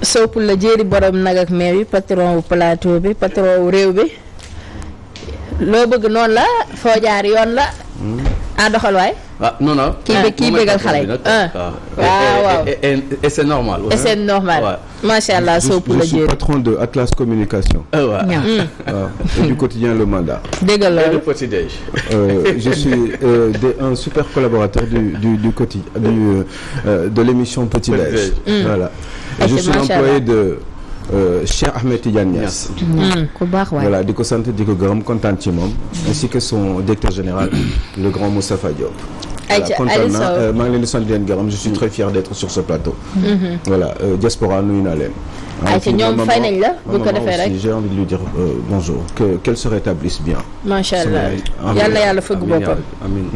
soppul la jéeri borom nag ak meew yi patron wu plateau bi patron wu réew bi loo bëgg noonu la foo jaar yoon la doxal waay. non. kii bégal xale yi waaw. et c'est normal. et c'est normal. macha allah soppul la jéeri. je suis patron de Atlas Communication. waaw et du quotidien Le Mandat. dégg nga loolu. je suis un super collaborateur du quotidien de l'émission Petit Déj. Voilà. Et je suis l'employé de Cheikh Ahmed Tidiane Niass. ku baax waay. Voilà di ko sant di ko gërëm kontaan ci moom. ainsi que son directeur général le grand Moustapha Diop. kontaan naa maa ngi leen di sant di leen gërëm je suis très fier d'être sur ce plateau. voilà diaspora nuyu naa leen. ayca ñoom fay nañ la bu ko defee rek j'ai envie de lui dire bonjour qu'elle se rétablisse bien. macha allah yàlla yàlla fëgg boppam.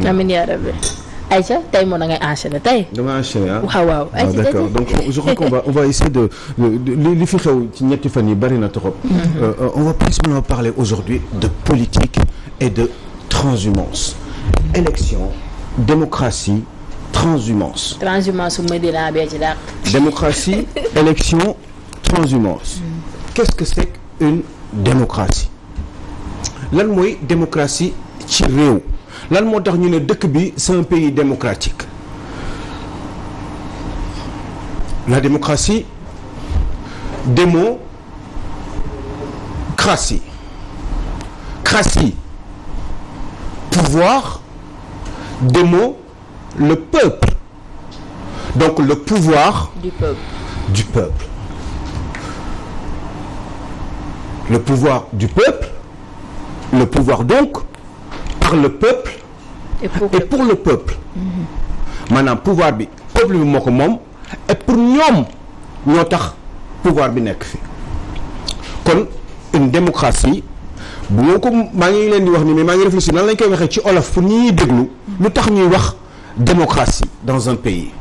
amiin yaa rabbi. Aïcha tey moo da ngay enchaîner tey. dama enchaîner waaw. d'accord donc je crois qu'on va essayer de li fi xew ci ñetti fan yi bari na trop. on va principalement parler aujourd'hui de politique et de transhumance. élection démocratie transhumance. transhumance su Medina bee ci dàq. démocratie élection transhumance. qu'est-ce que c'est qu'une démocratie. lan mooy démocratie ci réew. lan moo tax ñu ne dëkk bi c'est un pays démocratique. la démocratie démocratie cratie pouvoir démo le peuple donc le pouvoir du peuple le pouvoir du peuple le pouvoir donc par le peuple et pour le peuple maanaam pouvoir bi peuple bi moo ko moom et pour ñoom ñoo tax pouvoir bi nekk fi kon une démocratie bu moo ko maa ngi leen di wax ni mais maa ngi réfléchir nan lañ koy waxee ci olof pour ñi ñuy déglu lu tax ñuy wax démocratie dans un pays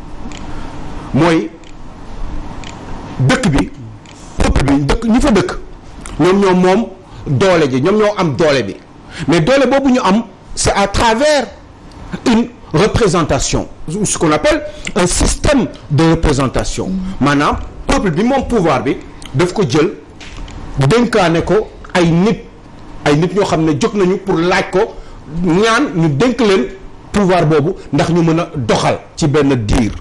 mooy dëkk bi peuple bi dëkk ñi fa dëkk ñoom ñoo moom doole ji ñoom ñoo am doole bi mais doole boobu ñu am c'est à travers une représentation ce qu'on appelle un système de représentation maanaam peuple bi moom pouvoir bi daf ko jël dénkaane ko ay nit ñoo xam ne jóg nañu pour laaj ko ñaan ñu dénk leen pouvoir boobu ndax ñu mën a doxal ci benn diir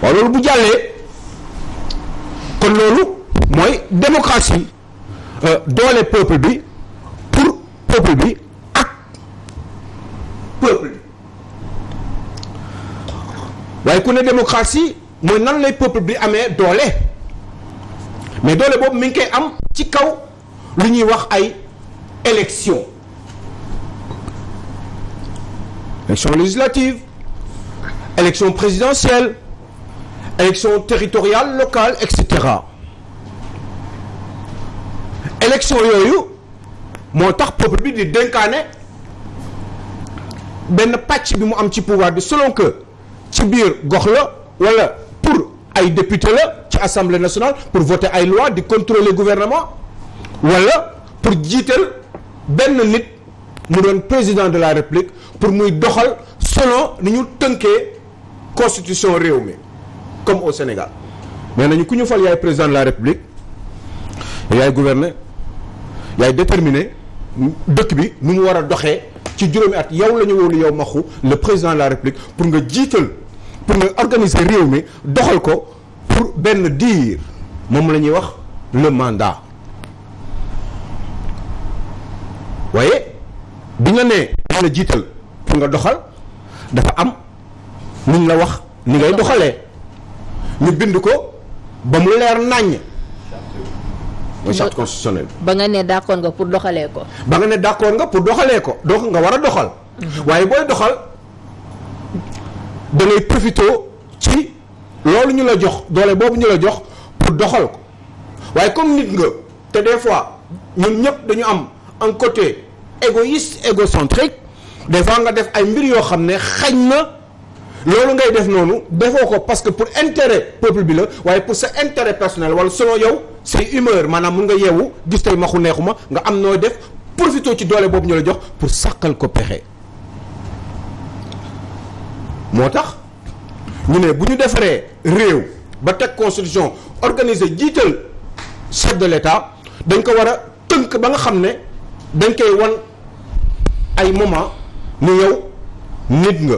waaw loolu bu jàllee kon loolu mooy démocratie doole peuple bi pour peuple bi ak peuple bi waaye ku ne démocratie mooy nan lay peuple bi amee doole mais doole boobu mi ngi koy am ci kaw lu ñuy wax ay élection législative élection présidentielle élection territoriale locale etc. élection yooyu moo tax peuple bi di dénkaane benn pàcc bi mu am ci pouvoir bi selon que ci biir gox la wala pour ay député la ci assemblée nationale pour voter ay loi di contrôler gouvernement wala pour jiital benn nit mu doon président de la république pour muy doxal selon ni ñu tënkee constitution réew mi comme au Sénégal mais nañu ku ñu fal yaay président de la république yaay gouverner yaay déterminer dëkk bi nu mu war a doxee ci juróomi at yow la ñu wóolu yow maxu le président de la république pour nga jiital pour nga organiser réew mi doxal ko pour benn diir moom la ñuy wax le mandat waaye bi nga nee dañ la jiital pour nga doxal dafa am nuñ la wax ni ngay doxalee ñu bind ko ba mu leer naññ mooy charte constitutionnelle ba nga ne d'accord nga pour doxalee ko ba nga ne d'accord nga pour doxalee ko donc nga war a doxal waaye booy doxal da ngay profité ci loolu ñu la jox doole boobu ñu la jox pour doxal ko waaye comme nit nga te des fois ñun ñëpp dañu am un côté égoïste égocentrique des fois nga def ay mbir yoo xam ne xañ na loolu ngay def noonu defoo ko parce que pour intérêt peuple bi la waaye pour sa intérêt personnel wala selon yow say humeur maanaam mun nga yeewu gis tey maxu neexuma nga am noo def profité ci doole boobu ñu la jox pour sàkkal ko pexe moo tax ñu ne bu ñu defaree réew ba teg constitution organiser jiital chef de l'État dañ ko war a tënk ba nga xam ne dañ koy wan ay moment ni yow nit nga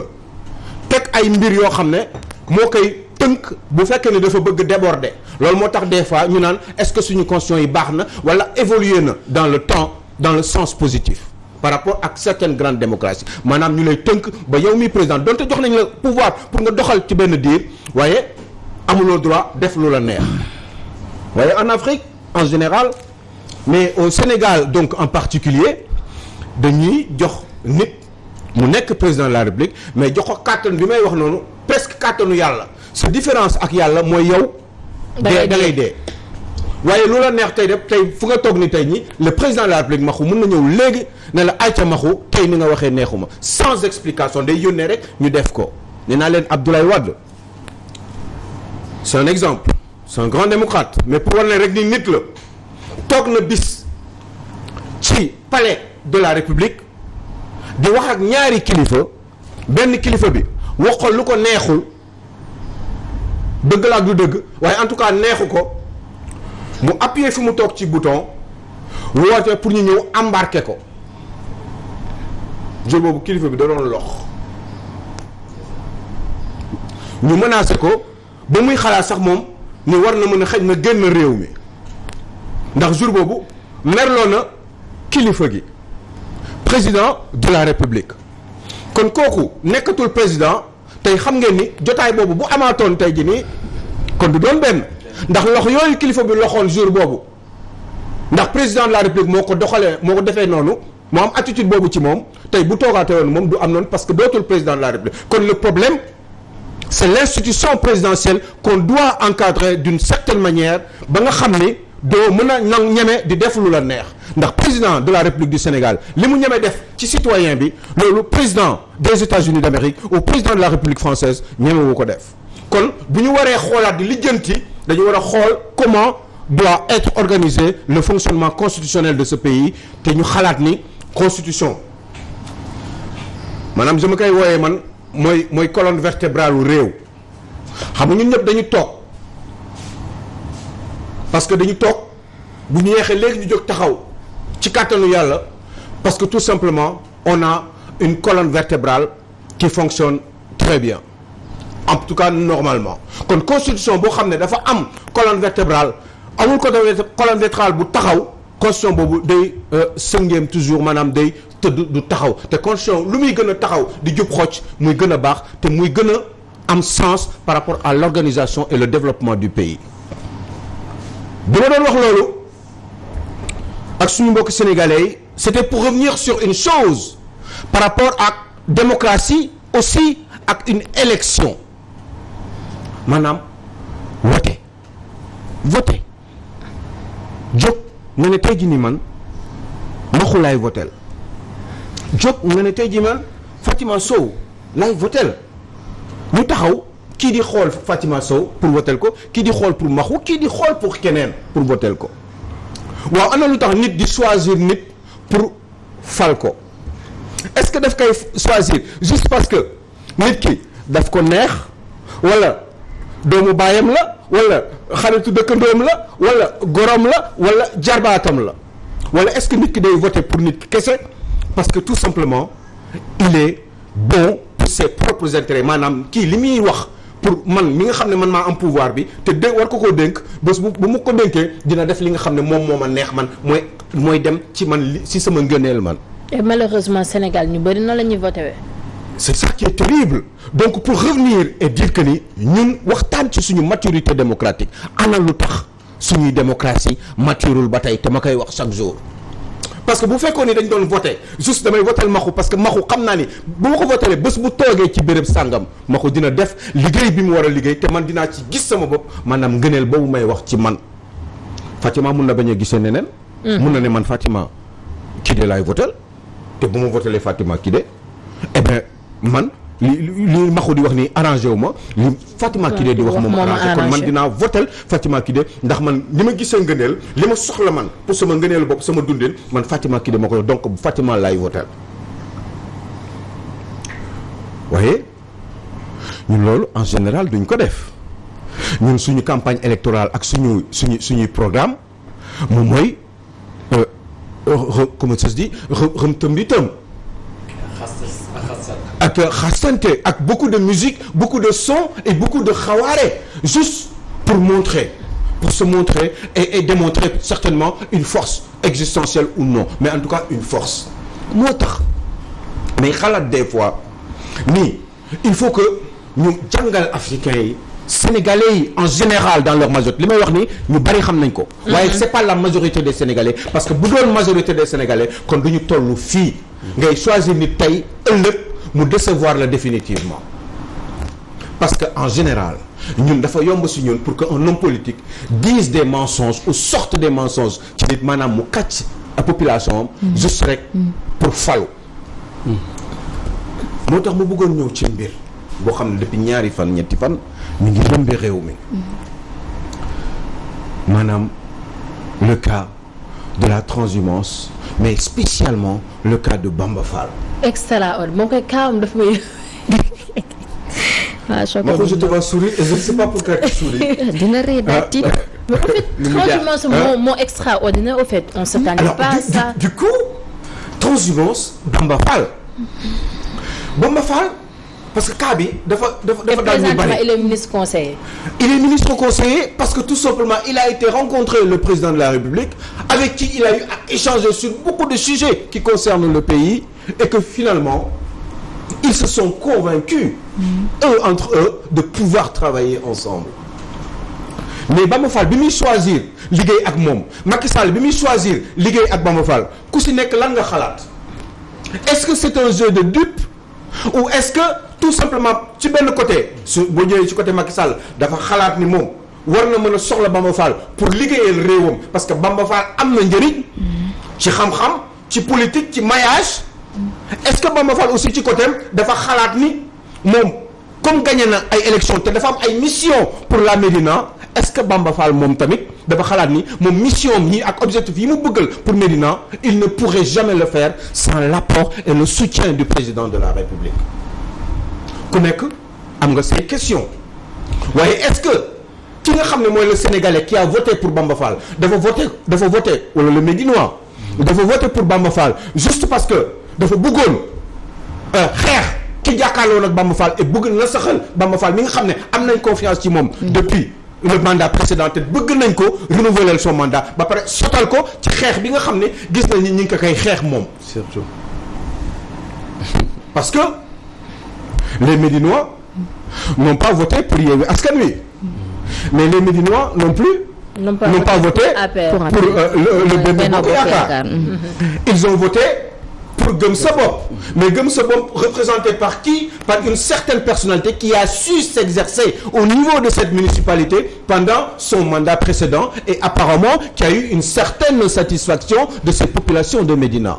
teg ay mbir yoo xam ne moo koy tënk bu fekkee ne dafa bëgg déborder loolu moo tax des fois ñu naan est-ce que suñu constitution yi baax na wala évoluer na dans le temps dans le sens positif par rapport ak certaines grandes démocraties maanaam ñu lay tënk ba yow mi président donte jox nañ la pouvoir pour nga doxal ci benn diir waaye amuloo droit def lu la neex waaye en Afrique en général mais au Sénégal donc en particulier dañuy jox nit mu nekk président de la République mais jox ko kàttan bi may wax noonu presque kàttanu yàlla sa différence ak yàlla mooy yow da ngay dee waaye lu la neex tey def tey fu nga toog ni tey ñi le président de la République maxu mën na ñëw léegi ne la ayca maxu tey ni nga waxee neexuma sans explication day yónnee rek ñu def ko nee naa leen Abdoulaye Wade c'est un exemple c'est un grand démocrate mais pour war ne rek ni nit la toog na bis ci palais de la République di wax ak ñaari kilifa benn kilifa bi wax ko lu ko neexul dëgg la ak du dëgg waaye en tout cas neexu ko mu appuyer fi mu toog ci bouton woote pour ñu ñëw embarquer ko jour boobu kilifa bi da doon lox ñu menacé ko ba muy xalaat sax moom ni war na mën a xëj na génn réew mi ndax jour boobu merloo na kilifa gi président de la République kon kooku nekkatul président tey xam ngeen ni jotaay boobu bu amaatoon tey ji nii kon du doon benn ndax lox yooyu kilifa bi loxoon jour boobu ndax président de la République moo ko doxalee moo ko defee noonu moo am attitude boobu ci moom tey bu toogaatee woon moom du am noonu parce que dootul président de la République kon le problème c'est l'institution présidentielle qu'on doit encadrer d'une certaine manière ba nga xam ni doo mën a ñeme di def lu la neex ndax président de la République du Sénégal li mu ñeme def ci citoyen bi loolu président des États-Unis d'Amérique ou président de la République française ñemewu ko def kon bu ñu waree xoolaat di lijjanti dañu war a xool comment doit être organisé le fonctionnement constitutionnel de ce pays te ñu xalaat ni constitution maanaam je ma koy wooyee man mooy colonne vertébrale u réew xam nga ñun ñëpp dañu toog parce que dañu toog bu ñu yeexee léegi ñu jóg taxaw ci kàttanu yàlla parce que tout simplement on a une colonne vertébrale qui fonctionne très bien en tout cas normalement kon constitution boo xam ne dafa am colonne vertébrale amul colonne vertébrale bu taxaw constitution boobu day sëngeem toujours maanaam day tëdd du taxaw te constitution lu muy gën a taxaw di jub xocc muy gën a baax te muy gën a am sens par rapport à l'organisation et le développement du pays bi ma doon wax loolu ak suñu mbokk sénégalais yi c'était pour revenir sur une chose par rapport ak démocratie aussi ak une élection maanaam voter jóg nga ne tey jii ni man Maxu laay votel jóg nga ne tey jii man Fatima Sow laay votel ñu taxaw kii di xool Fatima Sow pour votel ko kii di xool pour Maxu kii di xool pour keneen pour votel ko waaw ana lu tax nit di choisir nit pour fal ko est-ce que daf koy choisir juste parce que nit ki daf ko neex wala doomu baayam la wala xaritu dëkkandoom la wala gorom la wala jarbaatam la wala est-ce que nit ki day voter pour nit ki kese parce que tout simplement il est bon pour ses propres intérêts maanaam kii li muy wax pour man mi nga xam ne man maa am pouvoir bi te dé war ko koo dénk bés bu mu ko dénkee dina def li nga xam ne moom moo ma neex man mooy dem ci man li si sama ngëneel man. et malheureusement Sénégal ñu bëri na la ñuy voté. c'est ça qui est terrible donc pour revenir et dire que ni ñun waxtaan ci suñu maturité démocratique ana lu tax suñuy démocratie maturul ba tey te ma koy wax chaque jour. parce que bu fekkoon ni dañ doon voté juste damay votel Maxu parce que Maxu xam naa ni bu ma ko votelee bés bu toogee ci béréb sàngam Maxu dina def liggéey bi mu war a liggéey te man dinaa ci gis sama bopp maanaam ngëneel boobu may wax ci man Fatima mun na bañ a gisee neneen. mun na ne man Fatima Kidé laay votel te bu ma votelee Fatima Kidé eh bien man li Maxu di wax ni arrangé wu ma li Fatima Kidé di wax moom arrangé kon man dinaa votel Fatima Kidé ndax man li ma gisee ngëneel li ma soxla man pour sama ngëneel bopp sama dundin man Fatima Kidé ma ko donc Fatima laay votel waaye ñun loolu en général duñ ko def ñun suñu campagne électorale ak suñuy programme moom mooy comment ça se dit rëm-tëm di tëm ak xastante ak beaucoup de musique, beaucoup de sons et beaucoup de xawaare juste pour se montrer et démontrer certainement une force existentielle ou non, mais en tout cas une force. moo tax mais xalaat des fois nii il faut que ñu jàngal africains yi sénégalais yi en général dans leur majorité li may wax ni ñu bari xam nañ ko. waaye c'est pas la majorité des sénégalais parce que bu doon majorité des sénégalais kon du ñu toll fii ngay choisir ni tey ëllëg mu décevoir la définitivement parce que en général ñun dafa yomb si ñun pour que un homme politique dise des mensonges ou sorte des mensonges ci nit maanaam mu kàcc à population am juste rek pour falu moo tax mu bëggoon ñëw ci mbir boo xam ne depuis ñaari fan ñetti fan mi ngi lëmbe réew mi maanaam le cas de la transhumance mais spécialement le cas de Bamba Fall. extraordinaire moom koy kaawam daf may. Moi je te vois sourire et je ne sais pas pourquoi tu souris. dina rëy daal tiit. mais au fait transhumance moo extraordinaire au fait on s'attendait pas à ça. Du coup transhumance Bamba Fall. Bamba Fall parce que cas bi dafa daal ñu bari. il est ministre conseiller. Il est ministre conseiller parce que tout simplement il a été rencontré le président de la République avec qui il a eu à échanger sur beaucoup de sujets qui concernent le pays et que finalement ils se sont convaincus eux entre eux de pouvoir travailler ensemble. Mais Bamba Fall bi muy choisir liggéey ak moom Macky Sall bi muy choisir liggéey ak Bamba Fall ku si nekk lan nga xalaat est-ce que c'est un jeu de dupe ou est-ce que tout simplement ci benn côté su boo ñëwee ci côté Macky Sall dafa xalaat ni moom war na mën a soxla Bamba Fall pour liggéeyal réewam parce que Bamba Fall am na njëriñ ci xam-xam ci politique ci maillage est-ce que Bamba Fall aussi ci côté dafa xalaat ni moom comme gagné na ay élections te dafa am ay mission pour la Médina est-ce que Bamba Fall moom tamit dafa xalaat ni moom mission yi ak objectif yi mu bëggal pour Médina il ne pourrait jamais le faire sans l'apport et le soutien du président de la République ku nekk am nga say questions waaye est-ce que ki nga xam ne mooy le Sénégalais qui a voté pour Bamba Fall dafa voté wala le Médinois dafa voté pour Bamba Fall juste parce que dafa bëggoon xeex ki jàkkaarloo nag Bamba Fall et bëgg na saxal Bamba Fall mi nga xam ne am nañ confiance ci moom depuis le mandat précédent te bëgg nañ ko renouveler son mandat ba pare sotal ko ci xeex bi nga xam ne gis nañ ni ñu ngi ko koy xeex moom surtout parce que les Médinois n'ont pas voté pour Yewwi Askan Wi mais les Médinois non plus n'ont pas voté pour le Benno Bokk Yaakaar ils ont voté pour Gëm Sa Bopp mais Gëm Sa Bopp représenté par qui? Par une certaine personnalité qui a su s'exercer au niveau de cette municipalité pendant son mandat précédent et apparemment qui a eu une certaine satisfaction de cette population de Médina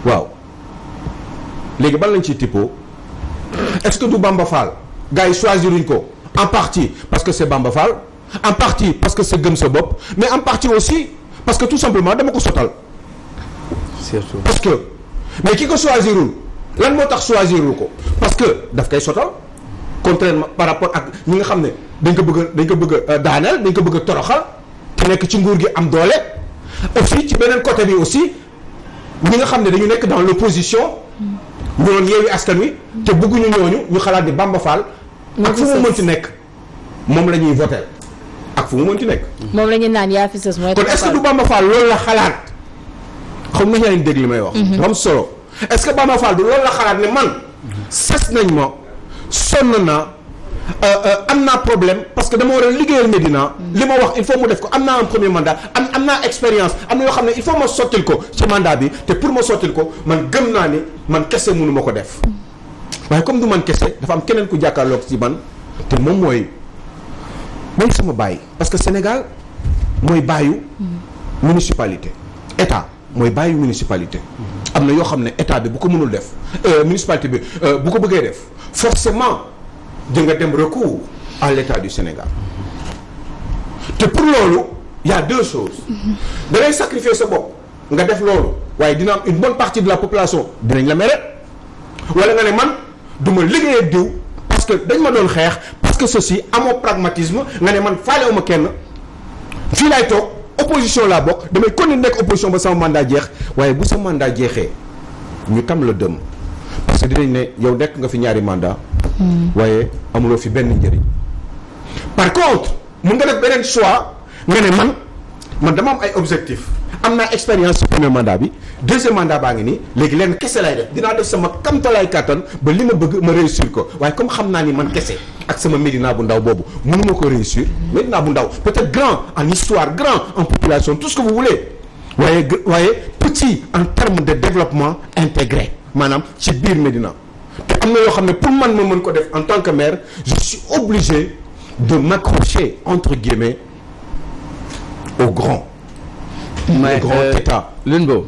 waaw léegi ban lañ ci tipo est-ce que du Bamba Fall gars yi choisiruñ ko en partie parce que c'est Bamba Fall en partie parce que c'est Gëm Sa Bopp mais en partie aussi parce que tout simplement dama ko sotal surtout parce que mais ki ko choisirul lan moo tax choisirul ko parce que daf koy sotal contrairement par rapport ak ñi nga xam ne dañ ko bëgg a daaneel dañ ko bëgg a toroxal te nekk ci nguur gi am doole aussi ci beneen côté bi aussi ñi nga xam ne dañu nekk dans l'opposition ñu doon Yewwi Askan Wi te bëgguñu ñooñu ñu xalaat ni Bamba Fall ak fu mu mënti nekk moom la ñuy voter ak fu mu mënti nekk moom la ñuy naan yaa fi sës mooy kon est-ce que du Bamba Fall loolu la xalaat xam nga yaa ngi dégg li may wax dafa am solo est-ce que Bamba Fall du loolu la xalaat ne man sas nañ ma sonn naa am naa problème parce que dama war a liggéeyal Médina li ma wax il faut mu def ko am naa un premier mandat am naa expérience am na yoo xam ne il faut ma sottil ko ci mandat bi te pour ma sottil ko man gëm naa ni man kese mënu ma ko def waaye comme du man kese dafa am keneen ku jàkkaarloog ci man te moom mooy sama baay parce que Sénégal mooy baayu municipalité état mooy baayu municipalité am na yoo xam ne état bi bu ko mënul def municipalité bi bu ko bëggee def forcément di nga dem recours à l'état du Sénégal te pour loolu y a deux choses da ngay sacrifier sa bopp nga def loolu waaye dina am une bonne partie de la population dinañ la mere wala nga ne man du ma liggéey ak diw parce que dañ ma doon xeex parce que ceci amoo pragmatisme nga ne man faalewuma kenn fii laay toog opposition laa bokk damay continuer nekk opposition ba sama mandat jeex waaye bu sa mandat jeexee ñu tam la dëm parce que dinañ ne yow nekk nga fi ñaari mandat waaye amuloo fi benn njëriñ. par contre mun nga def beneen choix nga ne man dama am ay objectif am naa expérience ci premier mandat bi deuxième mandat baa ngi nii léegi leen kese lay def dinaa def sama kamtalaay kàttan ba li ma bëgg ma réussir ko waaye comme xam naa ni man kese ak sama Médina bu ndaw boobu mënuma ko réussir Médina bu ndaw peut-être grand en histoire grand en population tout ce que vous voulez waaye petit en termes de développement intégré maanaam ci biir Médina te am na yoo xam ne pour man ma mën ko def en tant que maire je suis obligé de m'accrocher entre guillemets au grand État Limbo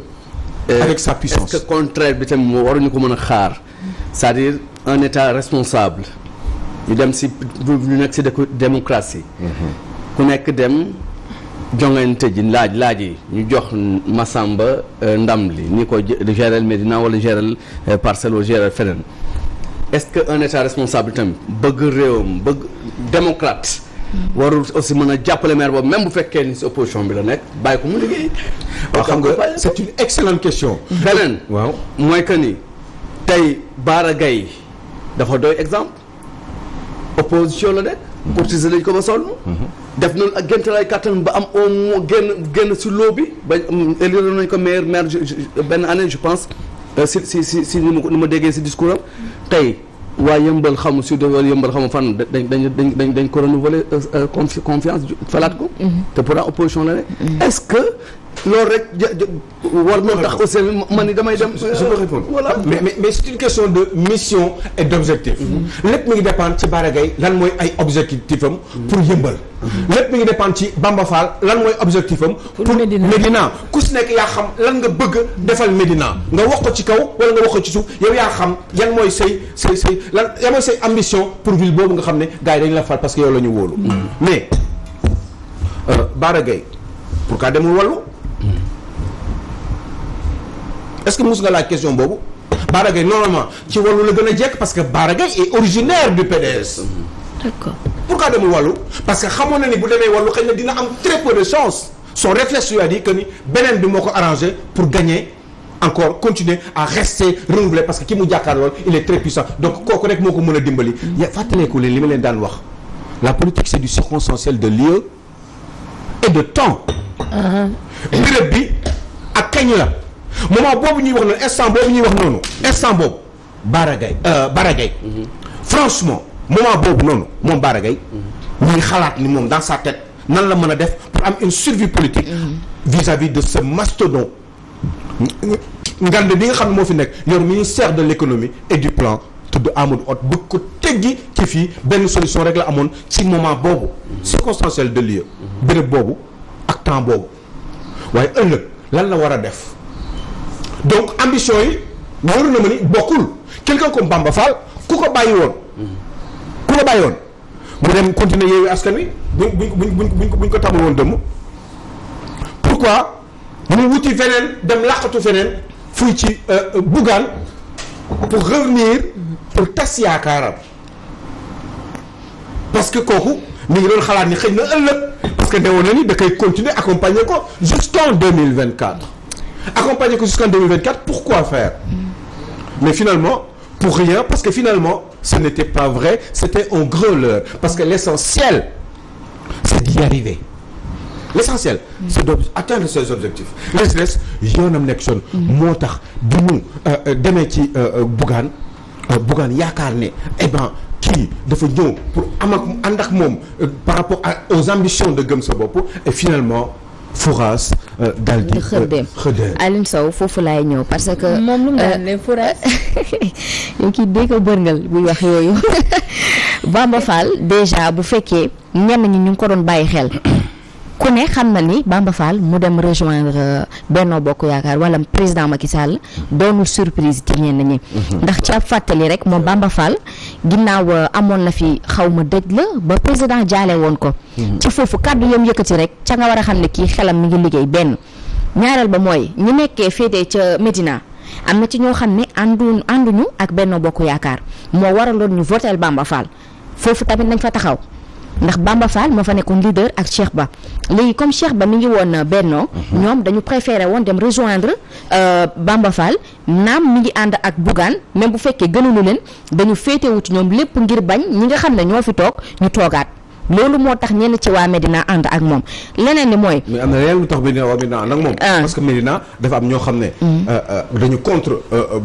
avec sa puissance. est-ce que contraire bi tam waruñu ko mën a xaar c'est-à-dire un État responsable ñu dem si ñu nekk si démocratie ku nekk dem jongante ji laaj yi ñu jox Massamba ndam li ni ko gérer Médina wala gérer Parcelles wala gérer feneen est-ce que un État responsable tamit bëgg réewam bëgg démocrate warul aussi mën a jàppale maire boobu même bu fekkee ni si opposition bi la nekk bàyyi ko mu liggéey. waaw xam nga c'est une excellente question. beneen waaw mooy que ni tey Bara Gaye dafa doy exemple opposition la nekk. courtiser lañ ko ba sonn. def nañ ak géntalaay kàttan ba am au moins génn si loo bi ba élire nañ ko maire benn année je pense si ni ma déggee si discours am tey. waa yëmbal xamu sud wala yëmbal xamu fan dañ ko renouveler confiance falaat ko te pourtant opposition la rek est-ce que loolu rek war na tax aussi man ni damay dem je peux répondre voilà mais c'est une question de mission et d'objectif lépp mi ngi dépendre ci Bara Gaye lan mooy ay objectif am pour yëmbal lépp mi ngi dépendre ci Bamba Fall lan mooy objectif am pour Médina ku si nekk yaa xam lan nga bëgg defal Médina nga wax ko ci kaw wala nga wax ko ci suuf yow yaa xam yan mooy say ambition pour ville boobu nga xam ne gars yi dañu la fal parce que yow la ñu wóolu mais Bara Gaye pourquoi demul Wallu est-ce que mos nga laaj question boobu Bara Gaye normalement ci Wallu la gën a jekk parce que Bara Gaye est originaire du PDS. D'accord. Pourquoi demul Wallu parce que xamoon na ni bu demee Wallu xëy na dina am très peu de chance son réflexe lui a dit que ni beneen bi moo ko arrangé pour gagner encore continuer à rester renouvelé parce que ki mu jàkkaar lool il est très puissant donc kooku rek moo ko mën a dimbali. fàttaleeku leen li ma leen daan wax la politique c'est du circonstanciel de lieu et de temps. béréb bi ak kañ la. moment boobu ñuy wax noonu instant boobu Bara Gaye franchement moment boobu noonu moom Bara Gaye ñu ngi xalaat ni moom dans sa tête nan la mën a def pour am une survie politique vis-à-vis de ce mastodonte ngande bi nga xam ne moo fi nekk yor ministère de l'économie et du plan tudd Amadou Hott bëgg ko teggi ci fii benn solution rek la amoon ci moment boobu circonstanciel de lieu béréb boobu ak temps boobu waaye ëllëg lan la war a def donc ambition yi waru na ma ni bokkul quelqu'un comme Bamba Fall ku ko bàyyi woon mu dem continuer Yewwi Askan Wi buñ ko tàmbal woon dëmm pourquoi mu wuti feneen dem làqatu feneen fuy ci Bougane pour revenir pour tas yaakaaram parce que kooku mi ngi doon xalaat ni xëy na ëllëg parce que newoon na ni da koy continuer accompagner ko jusqu'en 2024 accompagner ko jusqu'en 2024 pourquoi faire mais finalement pour rien parce que finalement ce n'était pas vrai c'était un gros leurre parce que l'essentiel c'est d'y arriver l'essentiel c'est d'atteindre ses objectifs les stress yoonam nekk son moo tax bi mu demee ci Bougane yaakaar ne eh ben kii dafa ñëw pour ànd ak moom par rapport aux ambitions de gëm sa bopp et finalement Fouras daal di xëddeem Alioune Sow foofu laay ñëw parce que moom lu mu daan ne Fouras yow kii dégg ko bërngal buy wax yooyu Bamba Fall déjà bu fekkee ñenn ñi ñu ngi ko doon bàyyi xel ku ne xam na ni Bamba Fall mu dem rejoindre Benno Bokk Yaakaar wala président Macky Sall doonul surprise ci ñenn ñi. ndax ci ab fàttali rek moom Bamba Fall ginnaaw amoon na fi xaw ma dëj la ba président jaale woon ko. ci foofu kàddu yam yëkkati rek ca nga war a xam ne kii xelam mi ngi liggéey benn. ñaareel ba mooy ñi nekkee féetee ca Médina am na ci ñoo xam ne ànduñu ak Benno Bokk Yaakaar moo waraloon ñu votel Bamba Fall. foofu tamit nañ fa taxaw ndax Bamba Fall moo fa nekkoon leader ak Cheikh Ba léegi comme Cheikh Ba mi ngi woon Benno ñoom dañu préféré woon dem rejoindre Bamba Fall naam mi ngi ànd ak Bougane même bu fekkee gënuñu leen dañu féetewu ci ñoom lépp ngir bañ ñi nga xam ne ñoo fi toog ñu toogaat loolu moo tax ñenn ci waa Médina ànd ak moom leneen li mooy. mais am na leneen lu tax Médina waa Médina ànd ak moom. parce que Médina dafa am ñoo xam ne. dañu contre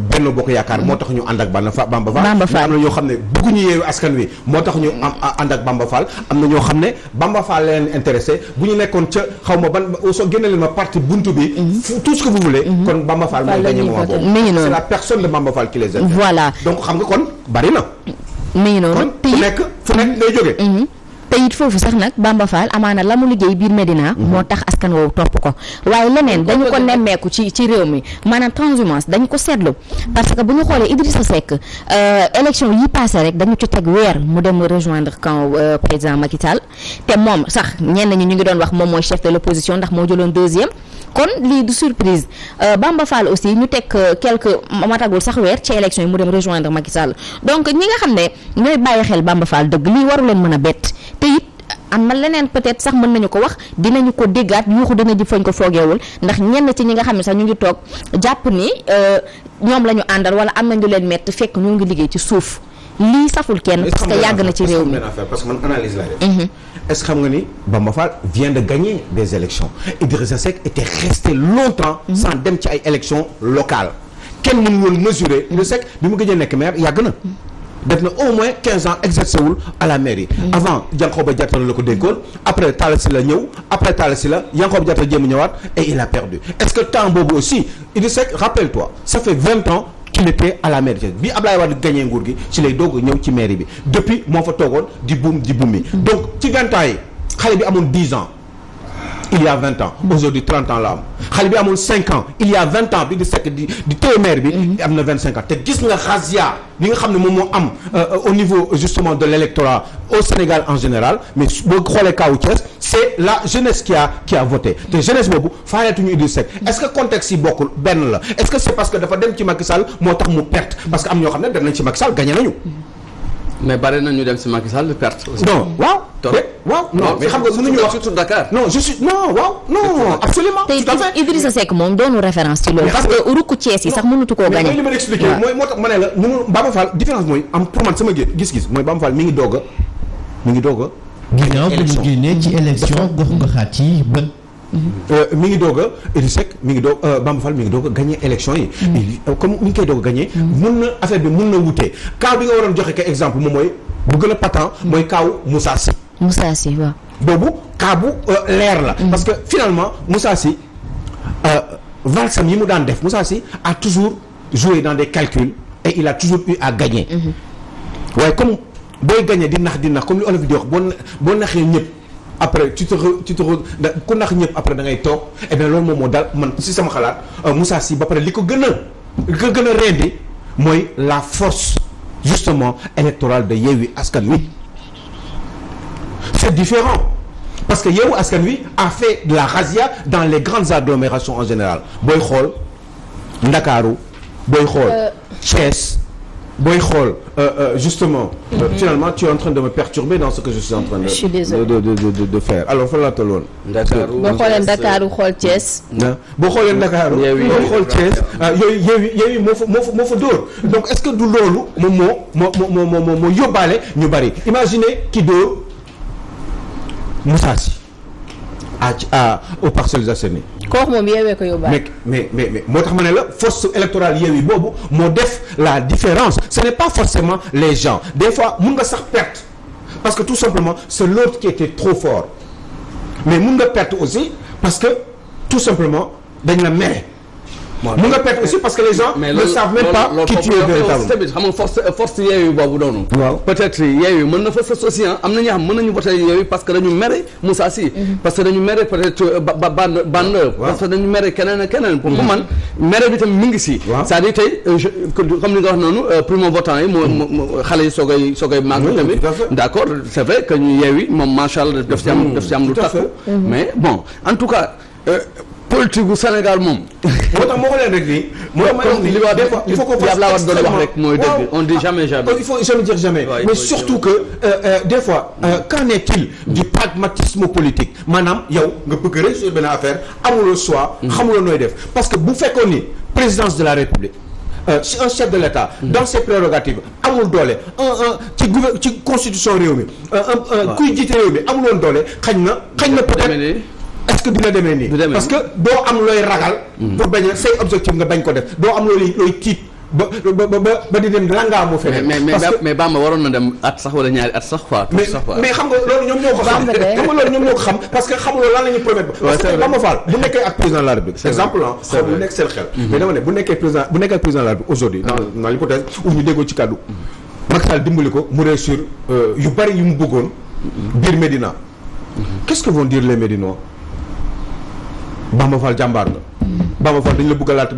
Benno Bokk Yaakaar moo tax ñu ànd ak Bamba Fall. Bamba Fall am na ñoo xam ne bëgguñu Yewwi Askan Wi moo tax ñu ànd ak Bamba Fall am na ñoo xam ne Bamba Fall leen intéressé bu ñu nekkoon ca xaw ma ban soo génne leen ma parti buntu bi. tout ce que vous voulez. kon Bamba Fall mooy gagné moment boobu. c'est la personne de Bamba Fall qui les intéresse. voilà donc xam nga kon bari na. mi ngi noonu te fu nekk ngay jógee. te it foofu sax nag Bamba Fall amaana la mu liggéey biir Médina moo tax askan woowu topp ko waaye leneen dañu ko nemmeeku ci réew mi maanaam transhumance dañu ko seetlu parce que bu ñu xoolee Idrissa Seck élection yi passé rek dañu ci teg weer mu dem rejoindre camp président Macky Sall te moom sax ñenn ñi ñu ngi doon wax moom mooy chef de l'opposition ndax moo jëloon deuxième kon lii du surprise Bamba Fall aussi ñu teg quelques matagul sax weer ci élection yi mu dem rejoindre Macky Sall donc ñi nga xam ne ñooy bàyyi xel Bamba Fall dëgg lii waru leen mën a bett te it am na leneen peut-être sax mën nañu ko wax dinañu ko déggaat yuuxu dina ji fañ ko foogeewul ndax ñenn ci ñi nga xam ne sax ñu ngi toog jàpp ni ñoom la ñu àndal wala am nañu leen mett fekk ñu ngi liggéey ci suuf lii saful kenn parce que yàgg na ci réew mi parce que man analyse laa def est-ce que xam nga ni Bamba Fall vient de gagner des élections Idrissa Seck était resté longtemps sans dem ci ay élections locales kenn mënu woon mesurer Idrissa Seck bi mu gëj a nekk maire yàgg na def na au moins 15 ans exercé wul à la mairie avant Yankhoba Diattara la ko dénkoon après Talla Sylla ñëw après Talla Sylla Yankhoba Diattara jéem a ñëwaat et il a perdu est-ce que temps boobu aussi Idrissa Seck rappelle-toi ça fait 20 ans qu'il était à la mairie bi Ablaye Wade gagné nguur gi ci lay doog a ñëw ci mairie bi depuis moo fa toogoon di buum mi donc ci 20 ans yi xale bi amoon 10 ans il y a 20 ans aujourd'hui 30 ans la am xale bi amul 5 ans il y a 20 ans bi di sekk di téye maire bi am na 25 ans te gis nga razzia li nga xam ne moom moo am au niveau justement de l'électorat au Sénégal en général mais boo xoolee kawu Thiès c'est la jeunesse qui a voté te jeunesse boobu faaleetuñu Idrissa Seck est-ce que contexte yi bokkul benn la est-ce que c'est parce que dafa dem ci Macky Sall moo tax mu perte parce que am ñoo xam ne dem nañ ci Macky Sall gagné nañu mais bari na ñu dem ci Macky Sall de perte aussi. non waaw non mais xam nga mënuñu wax surtout Dakar. non je suis non absolument tout à fait Idrissa Seck moom doonu référence ci loolu parce que rukku Thiès yi sax mënutu koo gagné li ma expliqué mooy moo tax ma ne la mënu Bamba Fall différence mooy am pour man sama gis-gis mooy Bamba Fall mi ngi doog a ginnaaw bi ñu génnee ci élection gox-goxaat yi ba mi ngi doog a Idrissa Seck mi ngi doog Bamba Fall mi ngi doog a gagné élection yi comme mi ngi koy doog a gagné mun na affaire bi mun na wutee cas bi nga waroon joxe que exemple moom mooy bu gën a patent mooy kaaw Moussa Sy waaw boobu cas bu leer la parce que finalement Moussa Sy valsam yi mu daan def Moussa Sy a toujours joué dans des calculs et il a toujours eu à gagner waaye comme booy gagné di nax comme li olof di wax boo naxee ñëpp après tu te ku nax ñëpp après da ngay toog et bien loolu moom moo dal man si sama xalaat Moussa Sy ba pare li ko gën a rendi mooy la force justement électorale de Yewwi Askan Wi c'est différent parce que Yewwi Askan Wi a fait de la razzia dans les grandes agglomérations en général booy xool Ndakaaru booy xool Thiès booy xool justement finalement tu es en train de me perturber dans ce que je suis en train de faire alors fa la tolloon Ndakaaru boo xoolee Ndakaaru xool Thiès boo xoolee Ndakaaru boo xool Thiès yooyu moo fa dóor donc est-ce que du loolu moom moo yóbbaale ñu bari imaginez ki dóor Moussa Sy aux Parcelles Assainies kooku moom Yewwi ko yóbbaale mais moo tax ma ne la force électorale Yewwi boobu moo def la différence ce n'est pas forcément les gens des fois mun nga sax perte parce que tout simplement c'est l'autre qui était trop fort mais mun nga perte aussi parce que tout simplement dañ la mere mun nga perte aussi parce que les gens ne savent même pas qui tu es véritablement xam nga force Yewwi boobu doonu waaw peut-être Yewwi mën na fa sa aussi am na ñoo xam mën nañu voter Yewwi parce que dañu mere Moussa Sy parce que dañu mere peut-être Bande parce que dañu mere keneen pour man mere bi tamit mi ngi si c'est-à-dire tey comme ni nga wax noonu primo votant yi moo xale yi soogay màgg tamit d'accord c'est vrai que ñu Yewwi moom macha allah daf ci am lu takku mais bon en tout cas politique gu Sénégal moom. moo tax moo ko leen rek nii. moo tax ma wax ni des fois il faut qu'on fasse extrêmement wax rek mooy dëgg on dit jamais jamais. il faut jamais dire jamais. Ouais, mais surtout que des fois qu'en est-il du pragmatisme politique maanaam yow nga bëgg a réussir benn affaire amuloo choix. xamuloo nooy def parce que bu fekkoon ni présidence de la République. si un chef de l'État dans ses prérogatives amul doole ci constitution réew mi kuy jiite réew mi amuloon doole xañ na peut-être est-ce que dina demee nii parce que doo am looy ragal pour bañ a say objectif nga bañ ko def doo am looy tiit ba di dem langaamu feneen mais Bamba waroon na dem at sax wala ñaari at sax quoi mais xam nga loolu ñoom ñoo ko xam loolu ñoom ñoo ko xam parce que xamuloo lan la ñuy promettre parce que Bamba Fall bu nekkee ak président de la République exemple xaw bu nekk seen xel mais dama ne bu nekkee président de la République aujourd'hui dans l'hypothèse où ñu déggoo ci kàddu Macky Sall dimbali ko mu réussir yu bari yu mu bëggoon biir Médina qu'est-ce que vont dire les Médinois Bamba Fall jàmbaar la Bamba Fall dañu la bëgg a laata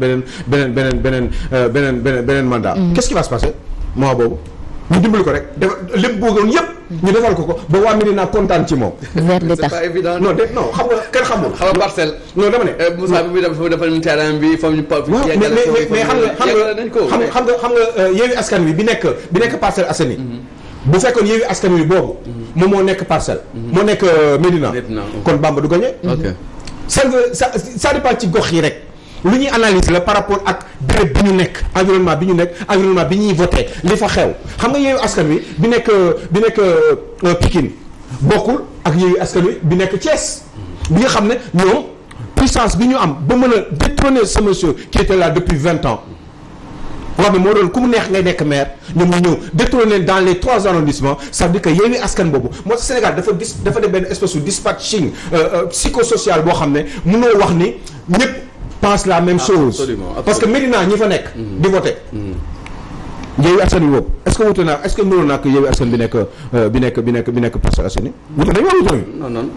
beneen mandat. Qu'est-ce qui va se passer mois boobu ñu dimbali ko rek def lépp bëggoon yëpp ñu defal ko ba waa Médina kontaan ci moom. vers de tax c'est pas évident. non xam nga kenn xamul. xam nga parcelle. non dama ne. Moussa bi muy defal terrain bi foofu ñu. mais xam nga Yewwi Askan Wi bi nekk Parcelles Assainies. bu fekkoon Yewwi Askan Wi boobu. moom moo nekk Parcelles. moo nekk Médina. kon Bamba du gagné. ok ça dépend ci gox yi rek. lu ñuy analyse la par rapport ak béréb bi ñu nekk environnement bi ñuy voté li fa xew xam nga Yewwi Askan Wi bi nekk Pikine bokkul ak Yewwi Askan Wi bi nekk Thiès bi nga xam ne ñoom puissance bi ñu am ba mën a détrôner ce monsieur qui était là depuis 20 ans wax ne moo doon ku mu neex ngay nekk maire ñoom ñu ñëw détrôner dans les 3 arrondissements ça veut dire que Yewwi Askan boobu moo tax Sénégal dafa def benn espèce de dispatching psychosocial boo xam ne mënoo wax ni ñëpp pense la même chose absolument. Parce que Médina ñi fa nekk di voté Yewwi Askan Wi boobu est-ce que wute naa est-ce que noonu naa ko Yewwi Askan bi nekk Parcelles Assainies wute nañu waa wute non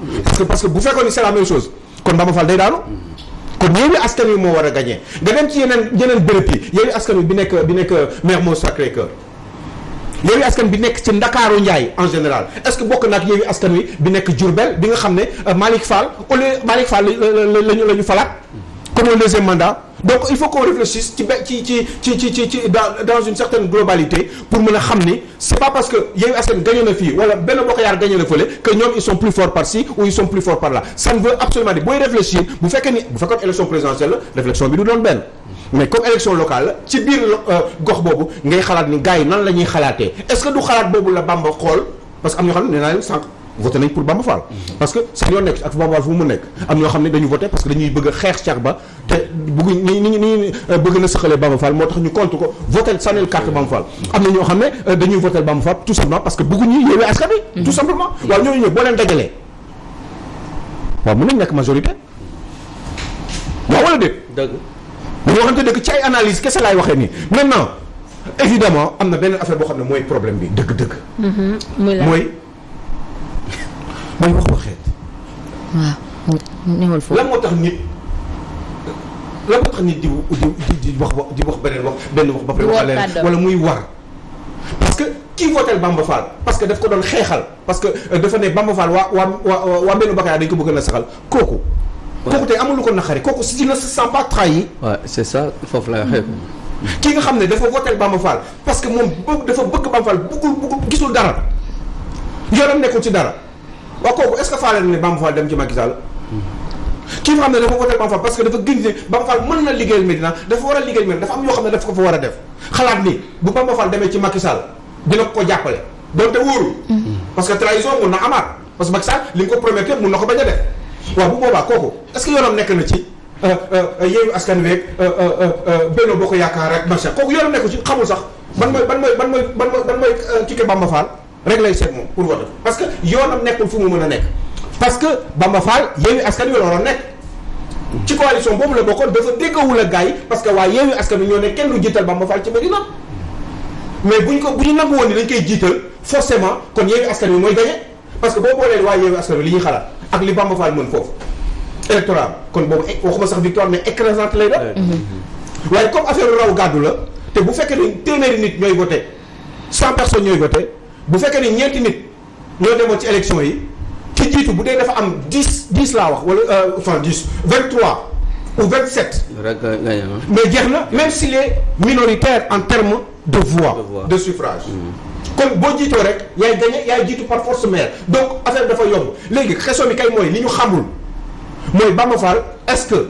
parce que bu fekkoon ni c'est la même chose kon Bamba Fall day daanu kon Yewwi Askan Wi moo war a gagné nga dem ci yeneen béréb yi Yewwi Askan Wi bi nekk Mermoz Sacré-Cœur Yewwi Askan bi nekk ci Ndakaaru Njaay en général est-ce que bokk na ak Yewwi Askan Wi bi nekk Diourbel bi nga xam ne Malick Fall lañu falaat comme un deuxième mandat donc il faut qu'on réfléchisse dans une certaine globalité pour mën a xam ni c'est pas parce que Yewwi Askan gagné na fii wala Benno Bokk Yaakaar gagné na fële que ñoom ils sont plus forts par-ci ou ils sont plus forts par-là ça ne veut absolument dire booy réfléchir bu fekkoon élection présidentielle la réflexion bi du doon benn mais comme élection locale la ci biir gox boobu ngay xalaat ni gars yi nan la ñuy xalaatee est-ce que du xalaat boobu la Bamba xool parce que am ñoo xam ne nee naa leen sànq voté nañ pour Bamba Fall parce que seen yoon nekk ak Bamba Fall fu mu nekk am ñoo xam ne dañu voté parce que dañuy bëgg a xeex cax ba te bëgg ni bëgg na sëxalee Bamba Fall moo tax ñu contre ko voté sànnil carte Bamba Fall am na ñoo xam ne dañuy voté Bamba Fall tout simplement parce que bëgguñu Yewwi Askan Wi tout simplement waaw ñooñu ñëw boo leen dajalee waaw mën nañ nekk majorité waaw wala déet dëgg dañoo waxante dëgg ci ay analyse kese laay waxee nii maintenant évidemment am na benn affaire boo xam ne mooy problème bi dëgg-dëgg mooy wax waxeet. waaw ñëwal foofu. lan moo tax nit di wax benn wax ba pare wax leen wala muy war parce que kii votel Bamba Fall parce que daf ko doon xeexal parce que dafa ne Bamba Fall waa Benno Bokk Yaakaar dañ ko bëgg na saxal kooku tey amul lu ko naqari kooku si il ne se sent pas trahi. waaw c'est ça foofu la waxee. ki nga xam ne dafa votel Bamba Fall parce que moom dafa bëgg Bamba Fall bëggul gisul dara yoonam nekkul ci dara. waaw kooku est-ce que faale na ne Bamba Fall dem ci Macky Sall kii nga xam ne dafa voté Bamba Fall parce que dafa gën ne Bamba Fall mën na liggéeyal Médina dafa war a liggéeyal Médina dafa am yoo xam ne dafa ko fa war a def xalaat ni bu Bamba Fall demee ci Macky Sall dina ko jàppale donte wóoru parce que trahison mun na amaat parce que Macky Sall li nga ko prometté mun na ko bañ a def waaw bu boobaa kooku est-ce que yoonam nekk na ci Yewwi Askan Wi ak Benno Bokk Yaakaar rek machin kooku yoonam nekk ci xamul sax ban mooy kii Bamba Fall rek lay seet moom pour voter parce que yoonam nekkul fu mu mën a nekk parce que Bamba Fall Yewwi Askan Wi la waroon nekk ci coalition boobu la bokkoon dafa déggawul ak gars yi parce que waa Yewwi Askan Wi ñoo ne kenn du jiital Bamba Fall ci Médina mais bu ñu nangu woon ni dañ koy jiital forcément kon Yewwi Askan Wi mooy gagné parce que boo boolee waa Yewwi Askan Wi li ñuy xalaat ak li Bamba Fall mën foofu électoral kon boobu waxuma sax victoire mais écrasante lay def waaye comme affaire raw gàddu la te bu fekkee ne téeméeri nit ñooy voté 100 personnes ñooy voté bu fekkee ni ñeenti nit ñoo demoon ci élection yi ki jiitu bu dee dafa am 10 laa wax wala enfin 10 23 ou 27. rek gagné na. mais jeex na même s'il est minoritaire en termes de voix de suffrage. kon boo jiitoo rek yaay gagné yaay jiitu par force maire donc affaire dafa yomb léegi question bi kay mooy li ñu xamul mooy Bamba Fall est-ce que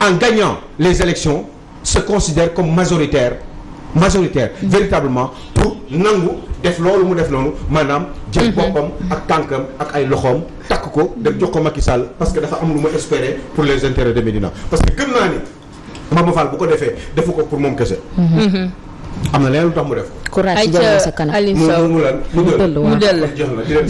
en gagnant les élections se considère comme majoritaire véritablement pour nangu def loolu mu def noonu maanaam jël boppam ak tànkam ak ay loxoom takk ko def jox ko Macky Sall parce que dafa am lu ma espérer pour les intérêts de Médina parce que gëm naa ni Bamba Fall bu ko defee defu ko pour moom kese. am na leneen lu tax mu def ko. courage jël sa kanam mu lan mu dëll mu dëll.